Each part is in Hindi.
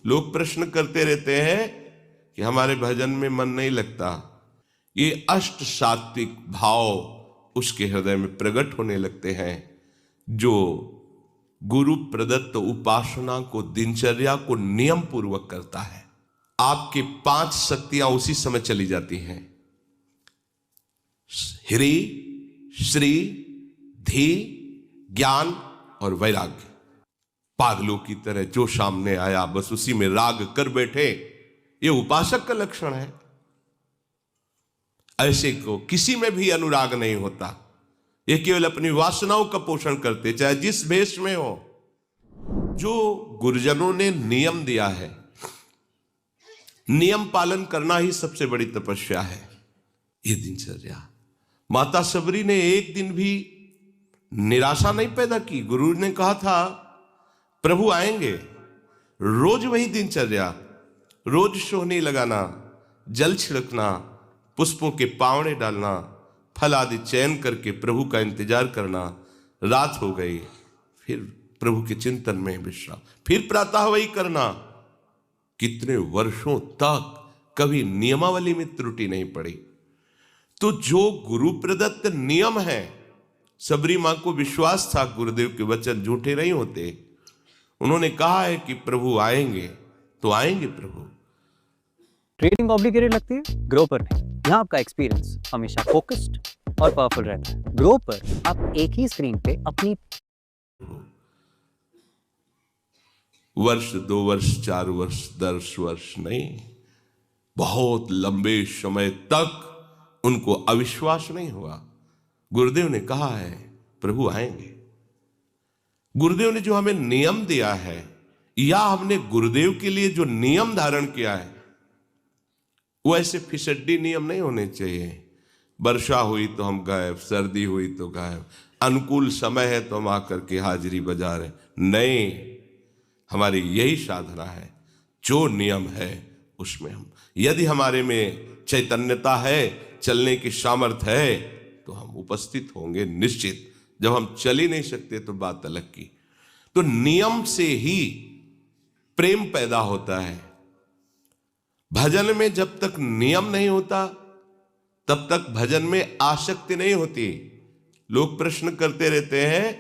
लोग प्रश्न करते रहते हैं कि हमारे भजन में मन नहीं लगता। ये अष्ट सात्विक भाव उसके हृदय में प्रकट होने लगते हैं, जो गुरु प्रदत्त उपासना को, दिनचर्या को नियम पूर्वक करता है। आपकी 5 शक्तियां उसी समय चली जाती हैं, ह्री, श्री, धी, ज्ञान और वैराग्य। पागलों की तरह जो सामने आया बस उसी में राग कर बैठे, ये उपासक का लक्षण है। ऐसे को किसी में भी अनुराग नहीं होता, ये केवल अपनी वासनाओं का पोषण करते, चाहे जिस भेष में हो। जो गुरुजनों ने नियम दिया है, नियम पालन करना ही सबसे बड़ी तपस्या है। ये दिनचर्या, माता सबरी ने एक दिन भी निराशा नहीं पैदा की। गुरु ने कहा था प्रभु आएंगे, रोज वही दिनचर्या, रोज सोहनी लगाना, जल छिड़कना, पुष्पों के पावड़े डालना, फल आदि चयन करके प्रभु का इंतजार करना। रात हो गई, फिर प्रभु के चिंतन में विश्राम, फिर प्रातः वही करना। कितने वर्षों तक कभी नियमावली में त्रुटि नहीं पड़ी। तो जो गुरु प्रदत्त नियम है, सबरी मां को विश्वास था गुरुदेव के वचन झूठे नहीं होते। उन्होंने कहा है कि प्रभु आएंगे, तो आएंगे प्रभु। ट्रेडिंग कॉम्प्लिकेटेड लगती है? ग्रो पर नहीं, यहाँ आपका एक्सपीरियंस हमेशा फोकस्ड और पावरफुल रहता है। ग्रो पर आप एक ही स्क्रीन पे अपनी वर्ष, 2 वर्ष, 4 वर्ष, 10 वर्ष नहीं, बहुत लंबे समय तक उनको अविश्वास नहीं हुआ। गुरुदेव ने कहा है प्रभु आएंगे। गुरुदेव ने जो हमें नियम दिया है, या हमने गुरुदेव के लिए जो नियम धारण किया है, वो ऐसे फिसड्डी नियम नहीं होने चाहिए। वर्षा हुई तो हम गायब, सर्दी हुई तो गायब, अनुकूल समय है तो हम आकर के हाजिरी बजा रहे। नहीं, हमारी यही साधना है, जो नियम है उसमें हम, यदि हमारे में चैतन्यता है, चलने की सामर्थ्य है, तो हम उपस्थित होंगे निश्चित। जब हम चल ही नहीं सकते तो बात अलग की। तो नियम से ही प्रेम पैदा होता है। भजन में जब तक नियम नहीं होता, तब तक भजन में आसक्ति नहीं होती। लोग प्रश्न करते रहते हैं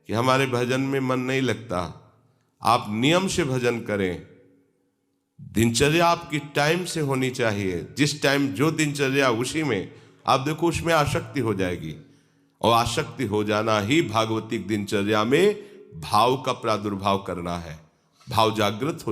कि हमारे भजन में मन नहीं लगता। आप नियम से भजन करें। दिनचर्या आपकी टाइम से होनी चाहिए। जिस टाइम जो दिनचर्या, उसी में आप देखो, उसमें आसक्ति हो जाएगी। और आसक्ति हो जाना ही भागवतिक दिनचर्या में भाव का प्रादुर्भाव करना है। भाव जागृत हो